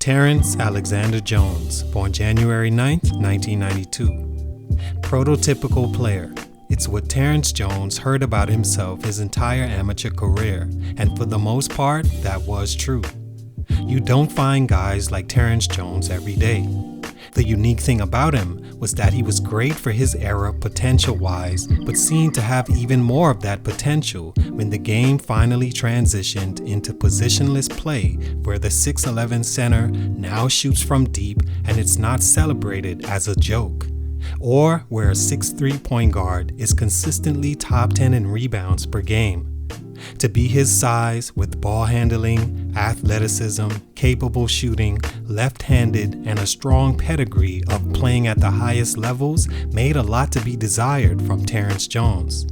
Terrence Alexander Jones, born January 9th, 1992. Prototypical player. It's what Terrence Jones heard about himself his entire amateur career, and for the most part, that was true. You don't find guys like Terrence Jones every day. The unique thing about him was that he was great for his era potential-wise, but seemed to have even more of that potential when the game finally transitioned into positionless play, where the 6'11 center now shoots from deep and it's not celebrated as a joke, or where a 6'3 point guard is consistently top 10 in rebounds per game. To be his size, with ball handling, athleticism, capable shooting, left-handed, and a strong pedigree of playing at the highest levels made a lot to be desired from Terrence Jones.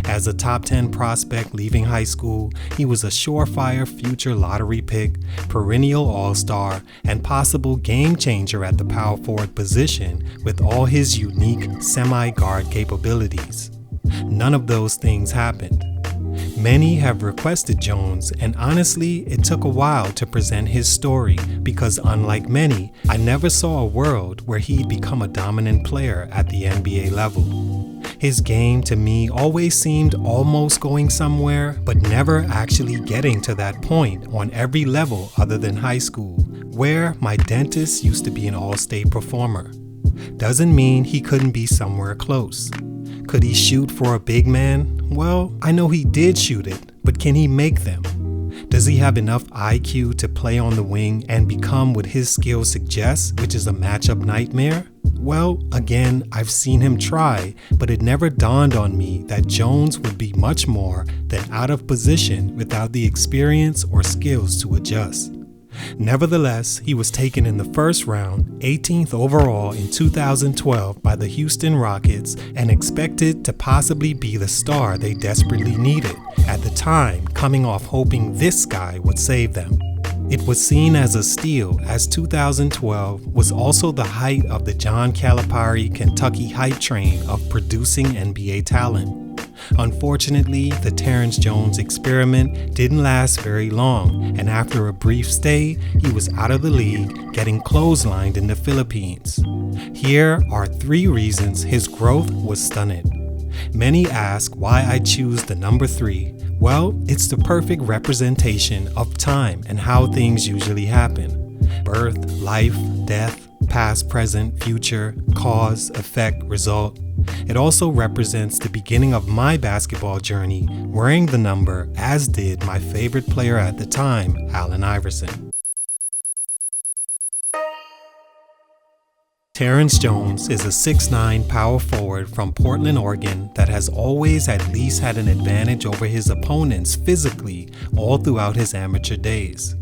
As a top 10 prospect leaving high school, he was a surefire future lottery pick, perennial all-star, and possible game changer at the power forward position with all his unique semi-guard capabilities. None of those things happened. Many have requested Jones, and honestly, it took a while to present his story because unlike many, I never saw a world where he'd become a dominant player at the NBA level. His game to me always seemed almost going somewhere, but never actually getting to that point on every level other than high school, where my dentist used to be an all-state performer. Doesn't mean he couldn't be somewhere close. Could he shoot for a big man? Well, I know he did shoot it, but can he make them? Does he have enough IQ to play on the wing and become what his skill suggests, which is a matchup nightmare? Well, again, I've seen him try, but it never dawned on me that Jones would be much more than out of position without the experience or skills to adjust. Nevertheless, he was taken in the first round, 18th overall in 2012 by the Houston Rockets and expected to possibly be the star they desperately needed, at the time coming off hoping this guy would save them. It was seen as a steal as 2012 was also the height of the John Calipari Kentucky hype train of producing NBA talent. Unfortunately, the Terrence Jones experiment didn't last very long, and after a brief stay, he was out of the league, getting clotheslined in the Philippines. Here are 3 reasons his growth was stunted. Many ask why I choose the number 3. Well, it's the perfect representation of time and how things usually happen. Birth, life, death, past, present, future, cause, effect, result. It also represents the beginning of my basketball journey, wearing the number, as did my favorite player at the time, Allen Iverson. Terrence Jones is a 6'9" power forward from Portland, Oregon that has always at least had an advantage over his opponents physically all throughout his amateur days.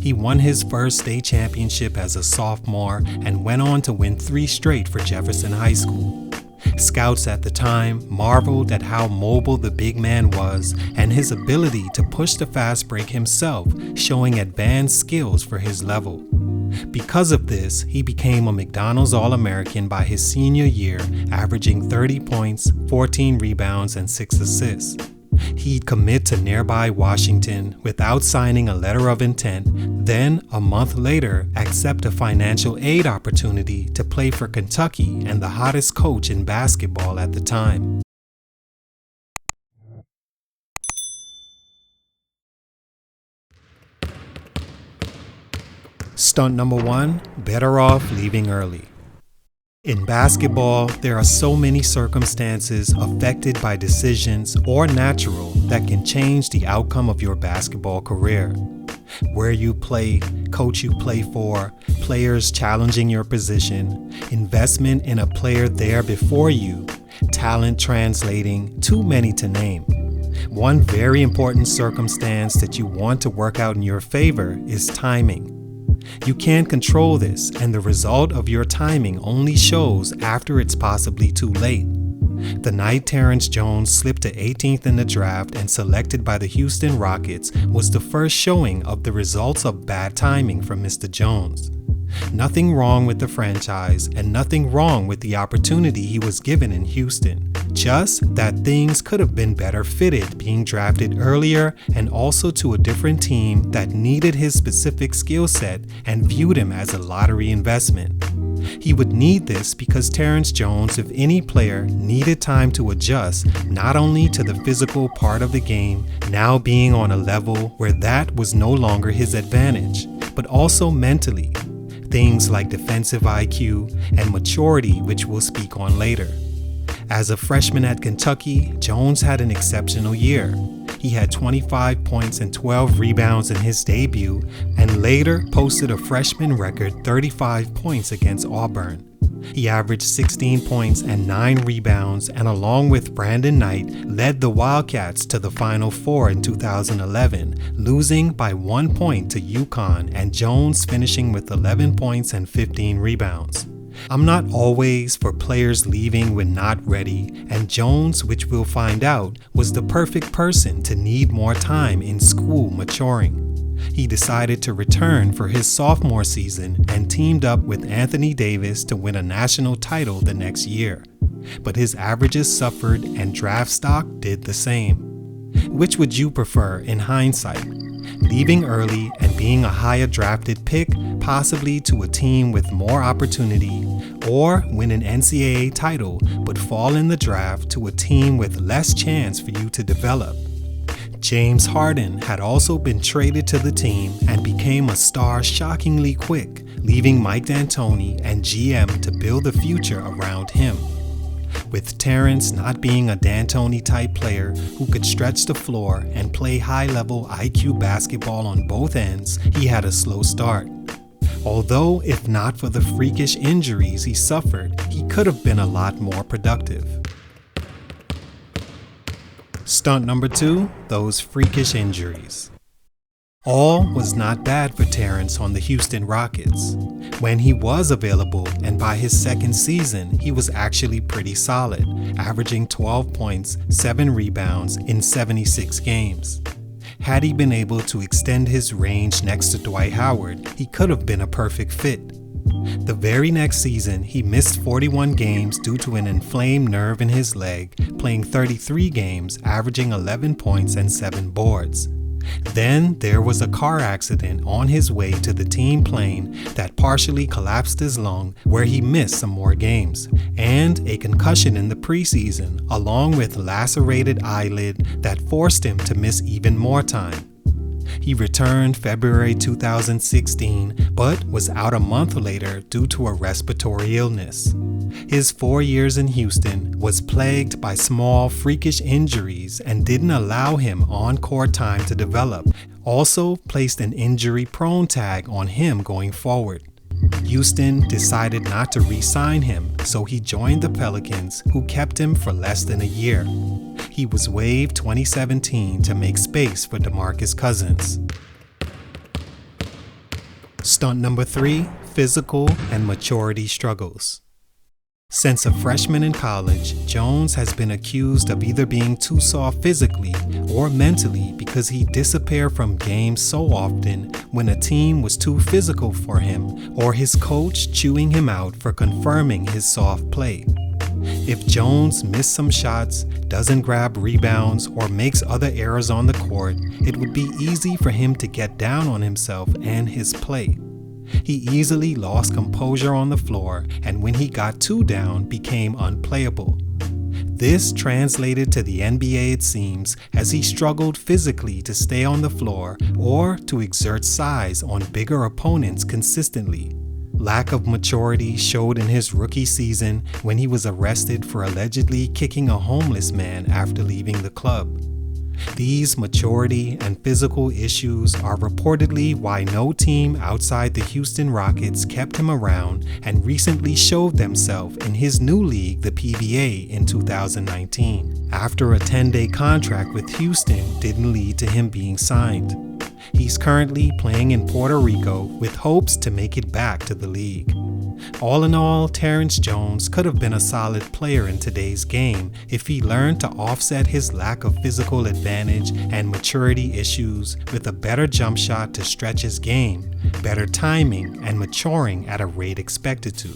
He won his first state championship as a sophomore and went on to win 3 straight for Jefferson High School. Scouts at the time marveled at how mobile the big man was and his ability to push the fast break himself, showing advanced skills for his level. Because of this, he became a McDonald's All-American by his senior year, averaging 30 points, 14 rebounds, and 6 assists. He'd commit to nearby Washington without signing a letter of intent, then a month later accept a financial aid opportunity to play for Kentucky and the hottest coach in basketball at the time. Stunt number 1, better off leaving early. In basketball, there are so many circumstances affected by decisions or natural that can change the outcome of your basketball career. Where you play, coach you play for, players challenging your position, investment in a player there before you, talent translating, too many to name. One very important circumstance that you want to work out in your favor is timing. You can't control this, and the result of your timing only shows after it's possibly too late. The night Terrence Jones slipped to 18th in the draft and selected by the Houston Rockets was the first showing of the results of bad timing from Mr. Jones. Nothing wrong with the franchise and nothing wrong with the opportunity he was given in Houston. Just that things could have been better fitted being drafted earlier and also to a different team that needed his specific skill set and viewed him as a lottery investment. He would need this because Terrence Jones, if any player, needed time to adjust not only to the physical part of the game, now being on a level where that was no longer his advantage, but also mentally. Things like defensive IQ and maturity, which we'll speak on later. As a freshman at Kentucky, Jones had an exceptional year. He had 25 points and 12 rebounds in his debut, and later posted a freshman record 35 points against Auburn. He averaged 16 points and 9 rebounds, and along with Brandon Knight, led the Wildcats to the Final Four in 2011, losing by 1 point to UConn, and Jones finishing with 11 points and 15 rebounds. I'm not always for players leaving when not ready, and Jones, which we'll find out, was the perfect person to need more time in school maturing. He decided to return for his sophomore season and teamed up with Anthony Davis to win a national title the next year. But his averages suffered and draft stock did the same. Which would you prefer in hindsight? Leaving early and being a higher drafted pick, possibly to a team with more opportunity, or win an NCAA title but fall in the draft to a team with less chance for you to develop? James Harden had also been traded to the team and became a star shockingly quick, leaving Mike D'Antoni and GM to build the future around him. With Terrence not being a D'Antoni-type player who could stretch the floor and play high-level IQ basketball on both ends, he had a slow start. Although, if not for the freakish injuries he suffered, he could have been a lot more productive. Stunt number 2, those freakish injuries. All was not bad for Terrence on the Houston Rockets. When he was available, and by his second season, he was actually pretty solid, averaging 12 points, 7 rebounds in 76 games. Had he been able to extend his range next to Dwight Howard, he could have been a perfect fit. The very next season, he missed 41 games due to an inflamed nerve in his leg, playing 33 games, averaging 11 points and 7 boards. Then there was a car accident on his way to the team plane that partially collapsed his lung, where he missed some more games, and a concussion in the preseason, along with lacerated eyelid that forced him to miss even more time. He returned February 2016, but was out a month later due to a respiratory illness. His 4 years in Houston was plagued by small, freakish injuries and didn't allow him on-court time to develop. Also placed an injury-prone tag on him going forward. Houston decided not to re-sign him, so he joined the Pelicans, who kept him for less than a year. He was waived 2017 to make space for DeMarcus Cousins. Stunt number 3, physical and maturity struggles. Since a freshman in college, Jones has been accused of either being too soft physically or mentally because he disappeared from games so often when a team was too physical for him, or his coach chewing him out for confirming his soft play. If Jones missed some shots, doesn't grab rebounds, or makes other errors on the court, it would be easy for him to get down on himself and his play. He easily lost composure on the floor, and when he got too down, became unplayable. This translated to the NBA, it seems, as he struggled physically to stay on the floor or to exert size on bigger opponents consistently. Lack of maturity showed in his rookie season when he was arrested for allegedly kicking a homeless man after leaving the club. These maturity and physical issues are reportedly why no team outside the Houston Rockets kept him around and recently showed themselves in his new league, the PBA, in 2019, after a 10-day contract with Houston didn't lead to him being signed. He's currently playing in Puerto Rico with hopes to make it back to the league. All in all, Terrence Jones could have been a solid player in today's game if he learned to offset his lack of physical advantage and maturity issues with a better jump shot to stretch his game, better timing, and maturing at a rate expected to.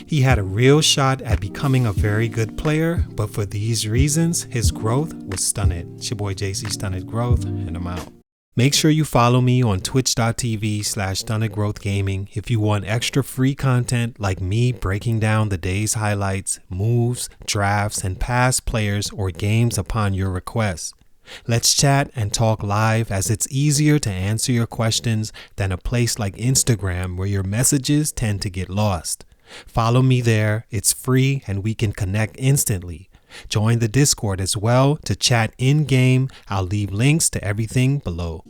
He had a real shot at becoming a very good player, but for these reasons, his growth was stunted. It's your boy JC Stunted Growth, and I'm out. Make sure you follow me on twitch.tv/stuntedgrowthgaming if you want extra free content like me breaking down the day's highlights, moves, drafts, and past players or games upon your request. Let's chat and talk live, as it's easier to answer your questions than a place like Instagram where your messages tend to get lost. Follow me there, it's free and we can connect instantly. Join the Discord as well to chat in-game. I'll leave links to everything below.